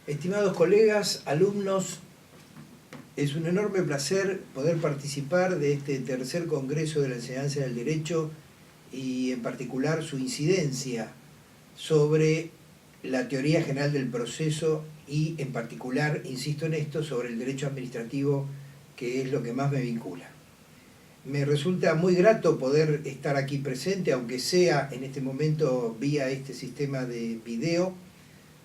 Estimados colegas, alumnos, es un enorme placer poder participar de este tercer Congreso de la Enseñanza del Derecho y en particular su incidencia sobre la teoría general del proceso y en particular, insisto en esto, sobre el derecho administrativo, que es lo que más me vincula. Me resulta muy grato poder estar aquí presente, aunque sea en este momento vía este sistema de video.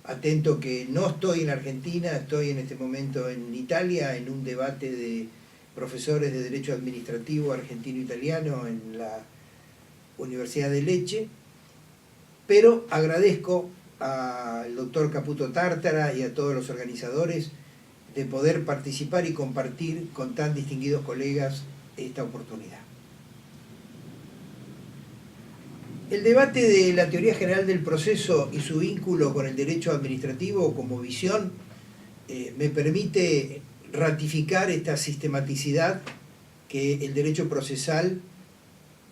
Atento que no estoy en Argentina, estoy en este momento en Italia, en un debate de profesores de Derecho Administrativo argentino-italiano en la Universidad de Lecce, pero agradezco al doctor Caputo Tártara y a todos los organizadores de poder participar y compartir con tan distinguidos colegas esta oportunidad. El debate de la teoría general del proceso y su vínculo con el derecho administrativo como visión me permite ratificar esta sistematicidad que el derecho procesal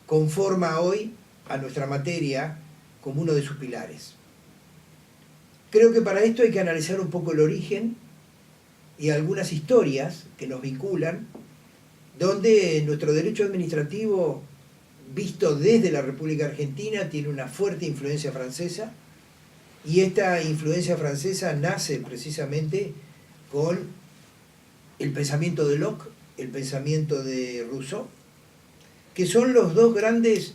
conforma hoy a nuestra materia como uno de sus pilares. Creo que para esto hay que analizar un poco el origen y algunas historias que nos vinculan, donde nuestro derecho administrativo, visto desde la República Argentina, tiene una fuerte influencia francesa, y esta influencia francesa nace precisamente con el pensamiento de Locke, el pensamiento de Rousseau, que son los dos grandes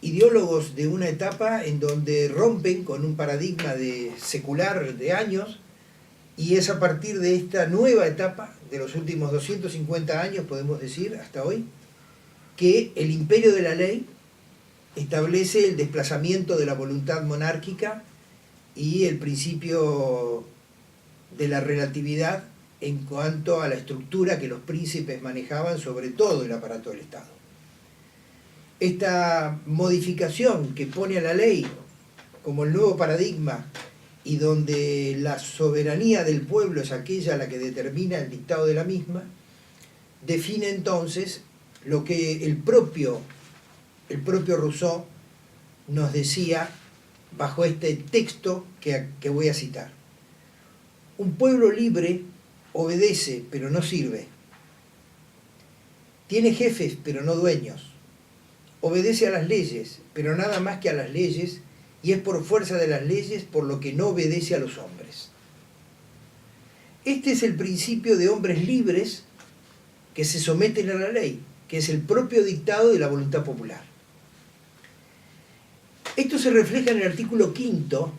ideólogos de una etapa en donde rompen con un paradigma secular de años, y es a partir de esta nueva etapa, de los últimos 250 años, podemos decir, hasta hoy, que el imperio de la ley establece el desplazamiento de la voluntad monárquica y el principio de la relatividad en cuanto a la estructura que los príncipes manejaban sobre todo el aparato del Estado. Esta modificación que pone a la ley como el nuevo paradigma y donde la soberanía del pueblo es aquella la que determina el dictado de la misma, define entonces lo que el propio Rousseau nos decía bajo este texto que voy a citar. Un pueblo libre obedece, pero no sirve. Tiene jefes, pero no dueños. Obedece a las leyes, pero nada más que a las leyes, y es por fuerza de las leyes por lo que no obedece a los hombres. Este es el principio de hombres libres que se someten a la ley, que es el propio dictado de la voluntad popular. Esto se refleja en el artículo 5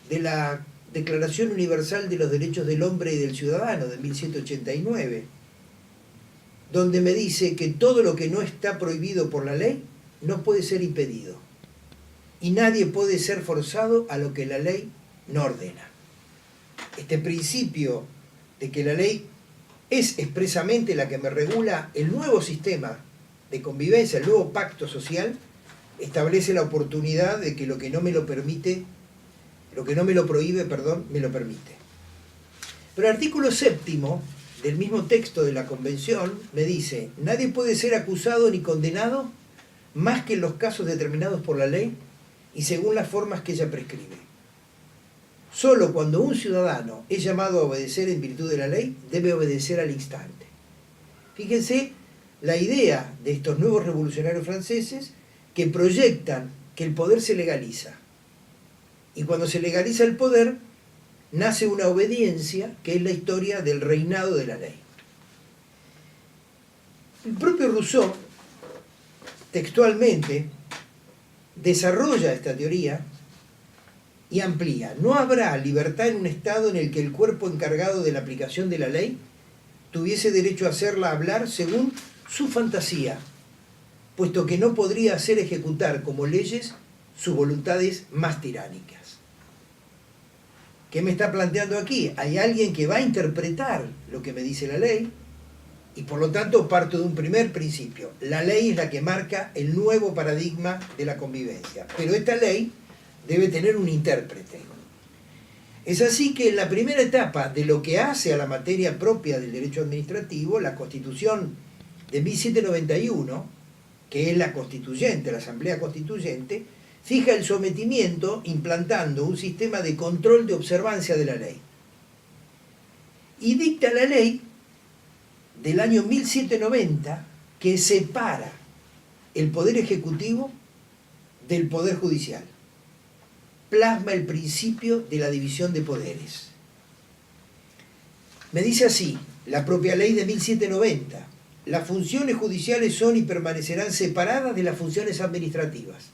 de la Declaración Universal de los Derechos del Hombre y del Ciudadano de 1789, donde me dice que todo lo que no está prohibido por la ley no puede ser impedido, y nadie puede ser forzado a lo que la ley no ordena. Este principio de que la ley es expresamente la que me regula el nuevo sistema de convivencia, el nuevo pacto social, establece la oportunidad de que lo que no me lo permite, lo que no me lo prohíbe, perdón, me lo permite. Pero el artículo 7º del mismo texto de la Convención me dice: nadie puede ser acusado ni condenado más que en los casos determinados por la ley y según las formas que ella prescribe. Solo cuando un ciudadano es llamado a obedecer en virtud de la ley, debe obedecer al instante. Fíjense la idea de estos nuevos revolucionarios franceses que proyectan que el poder se legaliza. Y cuando se legaliza el poder, nace una obediencia que es la historia del reinado de la ley. El propio Rousseau, textualmente, desarrolla esta teoría y amplía: no habrá libertad en un Estado en el que el cuerpo encargado de la aplicación de la ley tuviese derecho a hacerla hablar según su fantasía, puesto que no podría hacer ejecutar como leyes sus voluntades más tiránicas. ¿Qué me está planteando aquí? Hay alguien que va a interpretar lo que me dice la ley, y por lo tanto parto de un primer principio. La ley es la que marca el nuevo paradigma de la convivencia, pero esta ley debe tener un intérprete. Es así que en la primera etapa de lo que hace a la materia propia del derecho administrativo, la Constitución de 1791, que es la constituyente, la Asamblea Constituyente, fija el sometimiento implantando un sistema de control de observancia de la ley. y dicta la ley del año 1790 que separa el Poder Ejecutivo del Poder Judicial. Plasma el principio de la división de poderes. Me dice así, la propia ley de 1790, las funciones judiciales son y permanecerán separadas de las funciones administrativas.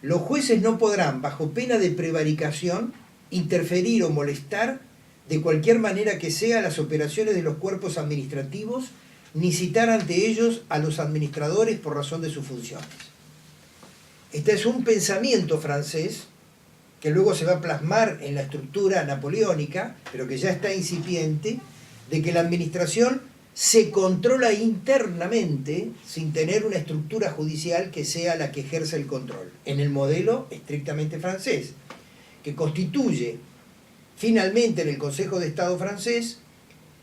Los jueces no podrán, bajo pena de prevaricación, interferir o molestar de cualquier manera que sea las operaciones de los cuerpos administrativos, ni citar ante ellos a los administradores por razón de sus funciones. Este es un pensamiento francés que luego se va a plasmar en la estructura napoleónica, pero que ya está incipiente, de que la administración se controla internamente sin tener una estructura judicial que sea la que ejerza el control, en el modelo estrictamente francés, que constituye finalmente en el Consejo de Estado francés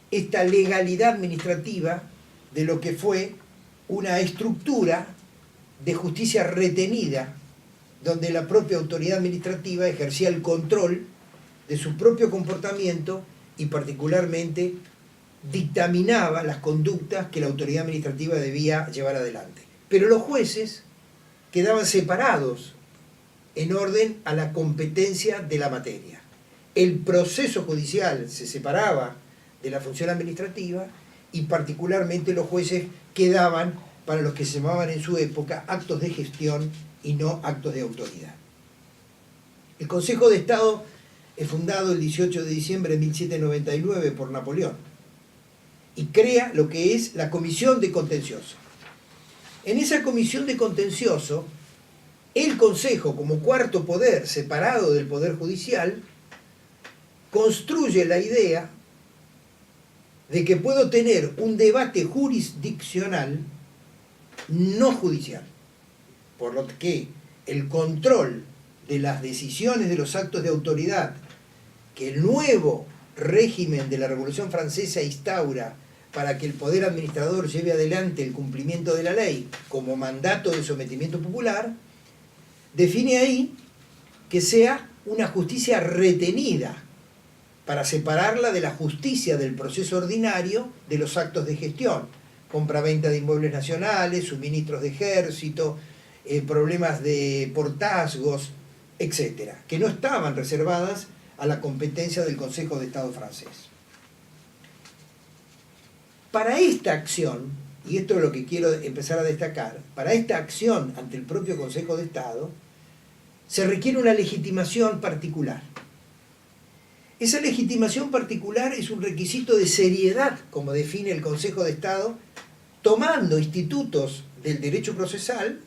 esta legalidad administrativa de lo que fue una estructura de justicia retenida, donde la propia autoridad administrativa ejercía el control de su propio comportamiento y particularmente dictaminaba las conductas que la autoridad administrativa debía llevar adelante. Pero los jueces quedaban separados en orden a la competencia de la materia. El proceso judicial se separaba de la función administrativa y particularmente los jueces quedaban para los que se llamaban en su época actos de gestión y no actos de autoridad. El Consejo de Estado es fundado el 18 de diciembre de 1799 por Napoleón y crea lo que es la Comisión de Contencioso. En esa Comisión de Contencioso, el Consejo, como cuarto poder separado del Poder Judicial, construye la idea de que puedo tener un debate jurisdiccional no judicial, por lo que el control de las decisiones de los actos de autoridad que el nuevo régimen de la Revolución Francesa instaura para que el poder administrador lleve adelante el cumplimiento de la ley como mandato de sometimiento popular, define ahí que sea una justicia retenida para separarla de la justicia del proceso ordinario de los actos de gestión, compra-venta de inmuebles nacionales, suministros de ejército, problemas de portazgos, etc., que no estaban reservadas a la competencia del Consejo de Estado francés. Para esta acción, y esto es lo que quiero empezar a destacar, para esta acción ante el propio Consejo de Estado, se requiere una legitimación particular. Esa legitimación particular es un requisito de seriedad, como define el Consejo de Estado, tomando institutos del derecho procesal,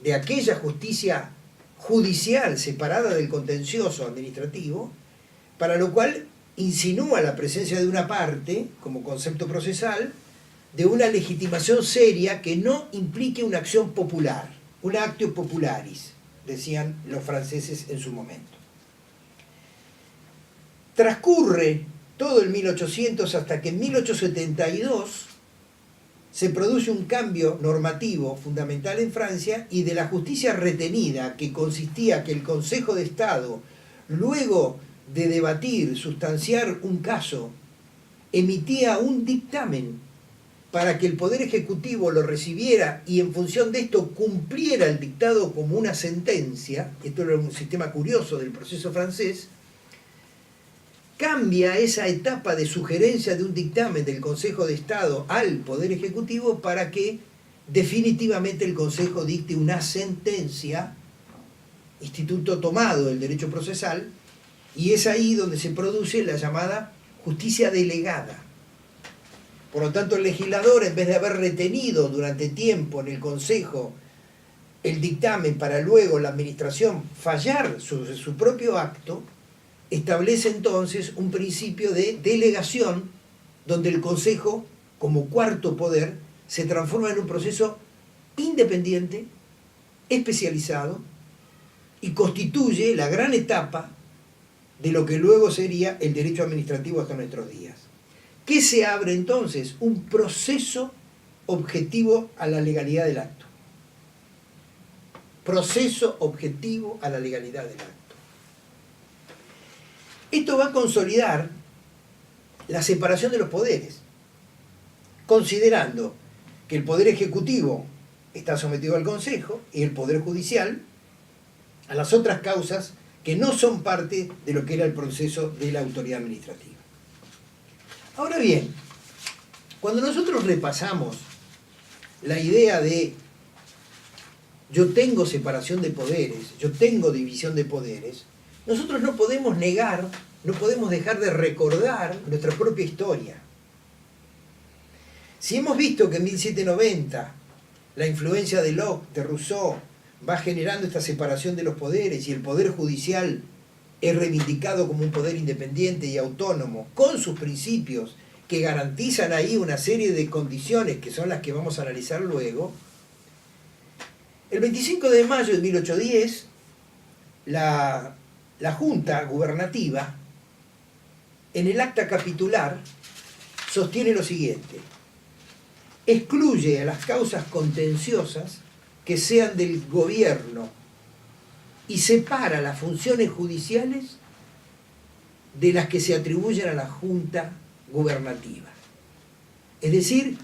de aquella justicia judicial separada del contencioso administrativo, para lo cual insinúa la presencia de una parte, como concepto procesal, de una legitimación seria que no implique una acción popular, un actio popularis, decían los franceses en su momento. Transcurre todo el 1800 hasta que en 1872 se produce un cambio normativo fundamental en Francia y de la justicia retenida, que consistía que el Consejo de Estado, luego de debatir, sustanciar un caso, emitía un dictamen para que el Poder Ejecutivo lo recibiera y en función de esto cumpliera el dictado como una sentencia. Esto era un sistema curioso del proceso francés. Cambia esa etapa de sugerencia de un dictamen del Consejo de Estado al Poder Ejecutivo para que definitivamente el Consejo dicte una sentencia, instituto tomado del derecho procesal, y es ahí donde se produce la llamada justicia delegada. Por lo tanto, el legislador, en vez de haber retenido durante tiempo en el Consejo el dictamen para luego la administración fallar sobre su propio acto, establece entonces un principio de delegación donde el Consejo, como cuarto poder, se transforma en un proceso independiente, especializado, y constituye la gran etapa de lo que luego sería el derecho administrativo hasta nuestros días. ¿Qué se abre entonces? Un proceso objetivo a la legalidad del acto. Proceso objetivo a la legalidad del acto. Esto va a consolidar la separación de los poderes, considerando que el Poder Ejecutivo está sometido al Consejo y el Poder Judicial a las otras causas que no son parte de lo que era el proceso de la autoridad administrativa. Ahora bien, cuando nosotros repasamos la idea de yo tengo separación de poderes, yo tengo división de poderes, nosotros no podemos negar, no podemos dejar de recordar nuestra propia historia. Si hemos visto que en 1790 la influencia de Locke, de Rousseau, va generando esta separación de los poderes y el poder judicial es reivindicado como un poder independiente y autónomo, con sus principios que garantizan ahí una serie de condiciones que son las que vamos a analizar luego, el 25 de mayo de 1810, la Junta Gubernativa, en el acta capitular, sostiene lo siguiente: excluye a las causas contenciosas que sean del gobierno y separa las funciones judiciales de las que se atribuyen a la Junta Gubernativa. Es decir,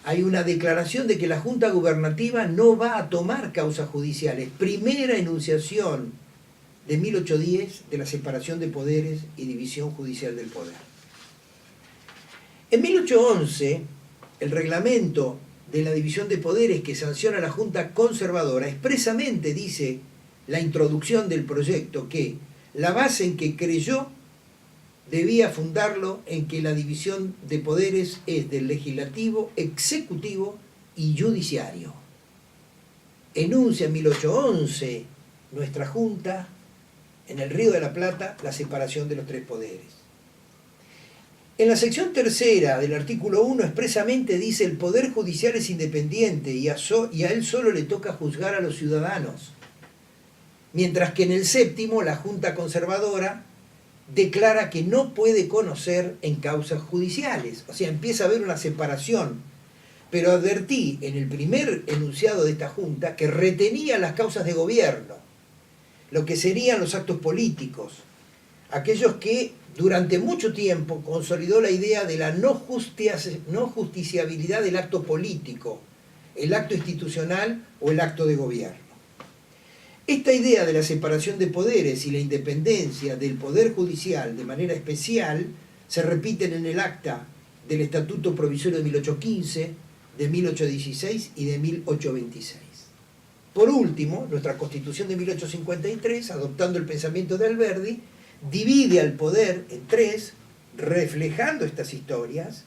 hay una declaración de que la Junta Gubernativa no va a tomar causas judiciales. Primera enunciación de 1810 de la separación de poderes y división judicial del poder. En 1811, el reglamento de la división de poderes que sanciona la Junta Conservadora expresamente dice la introducción del proyecto que la base en que creyó debía fundarlo en que la división de poderes es del legislativo, ejecutivo y judiciario. Enuncia en 1811 nuestra Junta en el Río de la Plata la separación de los tres poderes. En la sección tercera del artículo 1 expresamente dice el Poder Judicial es independiente y a él solo le toca juzgar a los ciudadanos. Mientras que en el séptimo la Junta Conservadora declara que no puede conocer en causas judiciales. O sea, empieza a haber una separación. Pero advertí en el primer enunciado de esta Junta que retenía las causas de gobierno, lo que serían los actos políticos, aquellos que durante mucho tiempo consolidó la idea de la no justiciabilidad del acto político, el acto institucional o el acto de gobierno. Esta idea de la separación de poderes y la independencia del Poder Judicial de manera especial se repiten en el acta del Estatuto Provisorio de 1815, de 1816 y de 1826. Por último, nuestra Constitución de 1853, adoptando el pensamiento de Alberdi, divide al poder en tres, reflejando estas historias,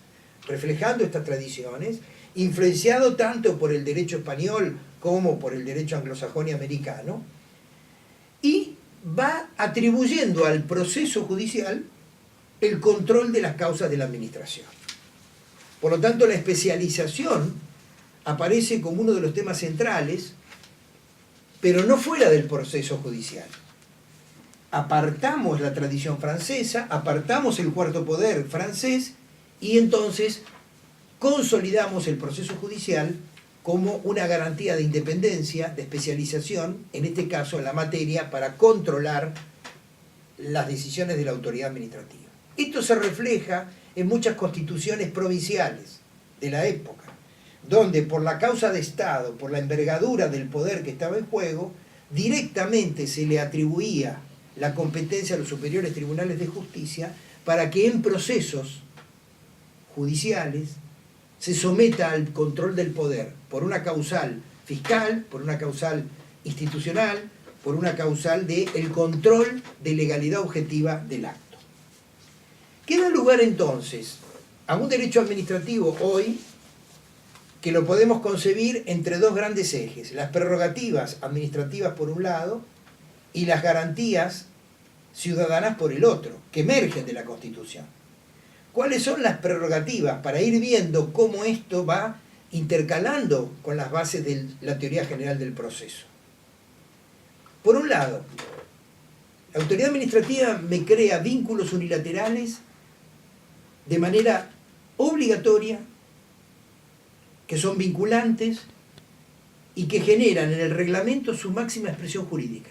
reflejando estas tradiciones, influenciado tanto por el derecho español como por el derecho anglosajón y americano, y va atribuyendo al proceso judicial el control de las causas de la administración. Por lo tanto, la especialización aparece como uno de los temas centrales, pero no fuera del proceso judicial. Apartamos la tradición francesa, apartamos el cuarto poder francés y entonces consolidamos el proceso judicial como una garantía de independencia, de especialización, en este caso en la materia, para controlar las decisiones de la autoridad administrativa. Esto se refleja en muchas constituciones provinciales de la época, donde por la causa de Estado, por la envergadura del poder que estaba en juego, directamente se le atribuía la competencia a los superiores tribunales de justicia para que en procesos judiciales se someta al control del poder por una causal fiscal, por una causal institucional, por una causal del control de legalidad objetiva del acto. Queda lugar entonces a un derecho administrativo hoy que lo podemos concebir entre dos grandes ejes: las prerrogativas administrativas por un lado y las garantías ciudadanas por el otro, que emergen de la Constitución. ¿Cuáles son las prerrogativas? Para ir viendo cómo esto va intercalando con las bases de la teoría general del proceso. Por un lado, la autoridad administrativa me crea vínculos unilaterales de manera obligatoria, que son vinculantes y que generan en el reglamento su máxima expresión jurídica.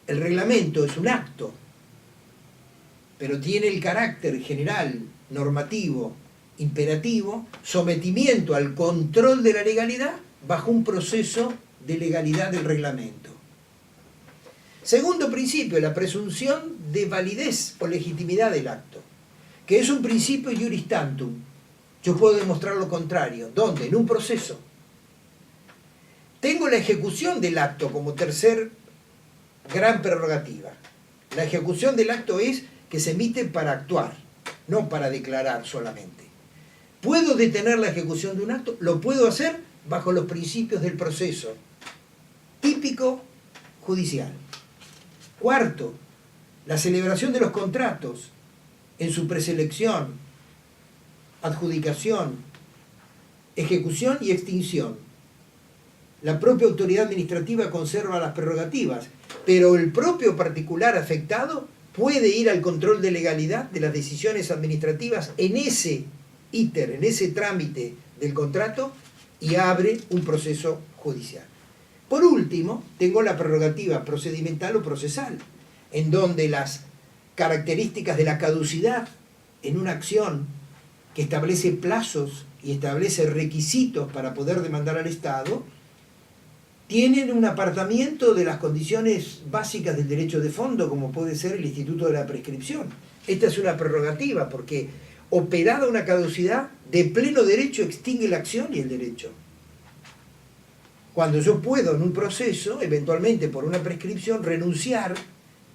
El reglamento es un acto, pero tiene el carácter general, normativo, imperativo, sometimiento al control de la legalidad bajo un proceso de legalidad del reglamento. Segundo principio, la presunción de validez o legitimidad del acto, que es un principio iuris tantum. Yo puedo demostrar lo contrario. ¿Dónde? En un proceso. Tengo la ejecución del acto como tercer gran prerrogativa. La ejecución del acto es que se emite para actuar, no para declarar solamente. ¿Puedo detener la ejecución de un acto? Lo puedo hacer bajo los principios del proceso típico judicial. Cuarto, la celebración de los contratos en su preselección, adjudicación, ejecución y extinción. La propia autoridad administrativa conserva las prerrogativas, pero el propio particular afectado puede ir al control de legalidad de las decisiones administrativas en ese íter, en ese trámite del contrato, y abre un proceso judicial. Por último, tengo la prerrogativa procedimental o procesal, en donde las características de la caducidad en una acción que establece plazos y establece requisitos para poder demandar al Estado, tienen un apartamiento de las condiciones básicas del derecho de fondo, como puede ser el instituto de la prescripción. Esta es una prerrogativa, porque operada una caducidad, de pleno derecho extingue la acción y el derecho. Cuando yo puedo en un proceso, eventualmente por una prescripción, renunciar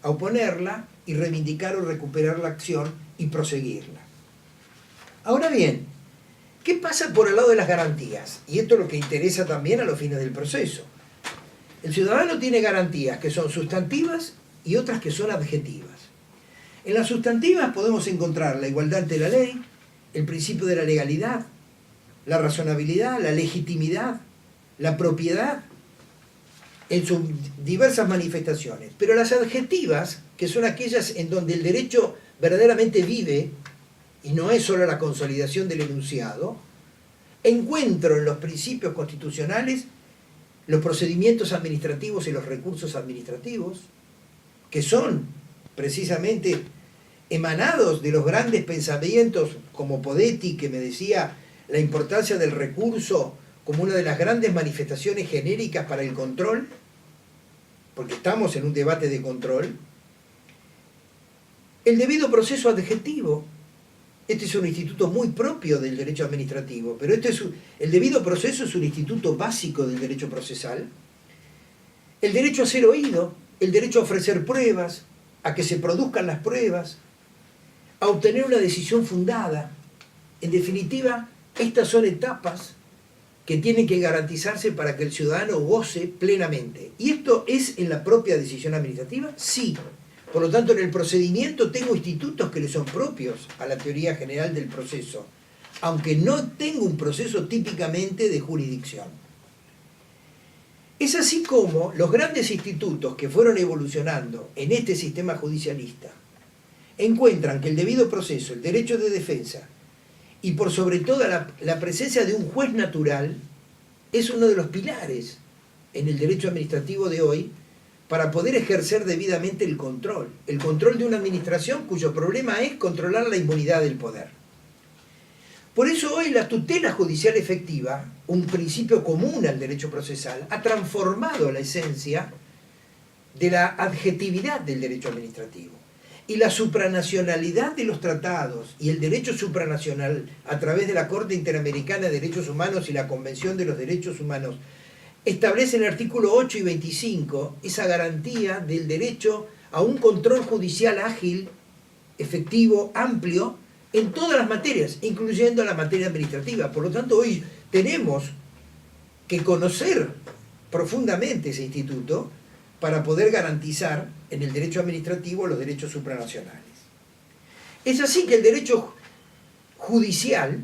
a oponerla y reivindicar o recuperar la acción y proseguirla. Ahora bien, ¿qué pasa por el lado de las garantías? Y esto es lo que interesa también a los fines del proceso. El ciudadano tiene garantías que son sustantivas y otras que son adjetivas. En las sustantivas podemos encontrar la igualdad ante la ley, el principio de la legalidad, la razonabilidad, la legitimidad, la propiedad, en sus diversas manifestaciones. Pero las adjetivas, que son aquellas en donde el derecho verdaderamente vive, y no es solo la consolidación del enunciado, encuentro en los principios constitucionales los procedimientos administrativos y los recursos administrativos, que son precisamente emanados de los grandes pensamientos como Podetti, que me decía la importancia del recurso como una de las grandes manifestaciones genéricas para el control, porque estamos en un debate de control. El debido proceso adjetivo, este es un instituto muy propio del derecho administrativo, pero el debido proceso es un instituto básico del derecho procesal. El derecho a ser oído, el derecho a ofrecer pruebas, a que se produzcan las pruebas, a obtener una decisión fundada. En definitiva, estas son etapas que tienen que garantizarse para que el ciudadano goce plenamente. ¿Y esto es en la propia decisión administrativa? Sí. Por lo tanto, en el procedimiento tengo institutos que le son propios a la teoría general del proceso, aunque no tengo un proceso típicamente de jurisdicción. Es así como los grandes institutos que fueron evolucionando en este sistema judicialista encuentran que el debido proceso, el derecho de defensa, y por sobre todo la presencia de un juez natural es uno de los pilares en el derecho administrativo de hoy para poder ejercer debidamente el control de una administración cuyo problema es controlar la inmunidad del poder. Por eso hoy la tutela judicial efectiva, un principio común al derecho procesal, ha transformado la esencia de la adjetividad del derecho administrativo. Y la supranacionalidad de los tratados y el derecho supranacional a través de la Corte Interamericana de Derechos Humanos y la Convención de los Derechos Humanos establece en el artículo 8 y 25 esa garantía del derecho a un control judicial ágil, efectivo, amplio, en todas las materias, incluyendo la materia administrativa. Por lo tanto, hoy tenemos que conocer profundamente ese instituto para poder garantizar en el derecho administrativo los derechos supranacionales. Es así que el derecho judicial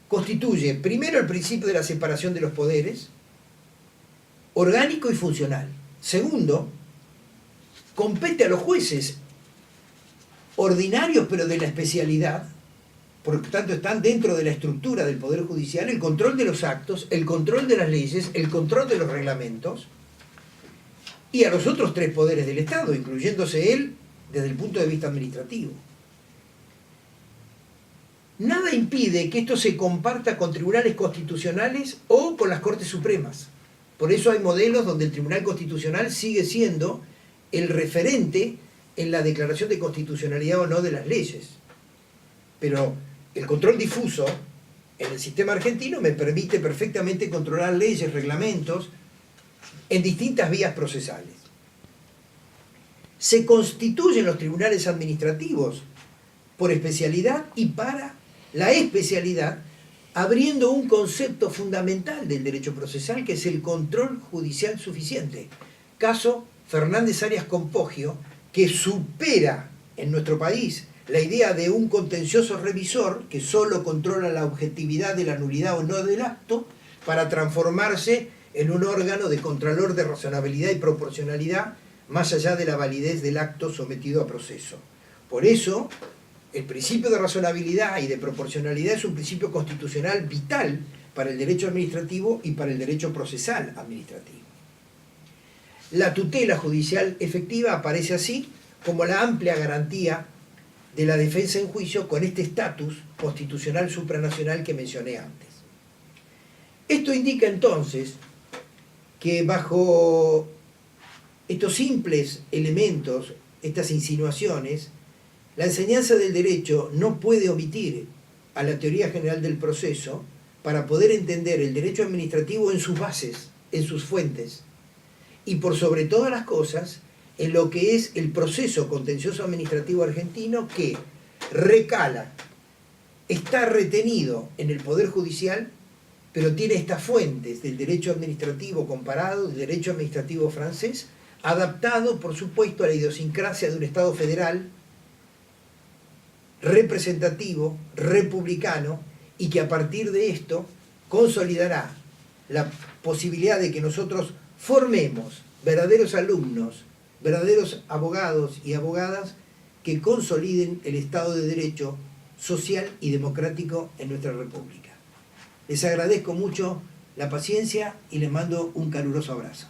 constituye primero el principio de la separación de los poderes, orgánico y funcional. Segundo, compete a los jueces ordinarios pero de la especialidad, por lo tanto están dentro de la estructura del Poder Judicial, el control de los actos, el control de las leyes, el control de los reglamentos, y a los otros tres poderes del Estado, incluyéndose él desde el punto de vista administrativo. Nada impide que esto se comparta con tribunales constitucionales o con las Cortes Supremas. Por eso hay modelos donde el Tribunal Constitucional sigue siendo el referente en la declaración de constitucionalidad o no de las leyes. Pero el control difuso en el sistema argentino me permite perfectamente controlar leyes, reglamentos, en distintas vías procesales. Se constituyen los tribunales administrativos por especialidad y para la especialidad, abriendo un concepto fundamental del derecho procesal, que es el control judicial suficiente. Caso Fernández Arias Compogio, que supera en nuestro país la idea de un contencioso revisor que solo controla la objetividad de la nulidad o no del acto, para transformarse en un órgano de contralor de razonabilidad y proporcionalidad más allá de la validez del acto sometido a proceso. Por eso, el principio de razonabilidad y de proporcionalidad es un principio constitucional vital para el derecho administrativo y para el derecho procesal administrativo. La tutela judicial efectiva aparece así como la amplia garantía de la defensa en juicio con este estatus constitucional supranacional que mencioné antes. Esto indica entonces que bajo estos simples elementos, estas insinuaciones, la enseñanza del derecho no puede omitir a la teoría general del proceso para poder entender el derecho administrativo en sus bases, en sus fuentes, y por sobre todas las cosas, en lo que es el proceso contencioso administrativo argentino que recala, está retenido en el Poder Judicial, pero tiene estas fuentes del derecho administrativo comparado, del derecho administrativo francés, adaptado, por supuesto, a la idiosincrasia de un Estado federal, representativo, republicano, y que a partir de esto consolidará la posibilidad de que nosotros formemos verdaderos alumnos, verdaderos abogados y abogadas que consoliden el Estado de Derecho social y democrático en nuestra República. Les agradezco mucho la paciencia y les mando un caluroso abrazo.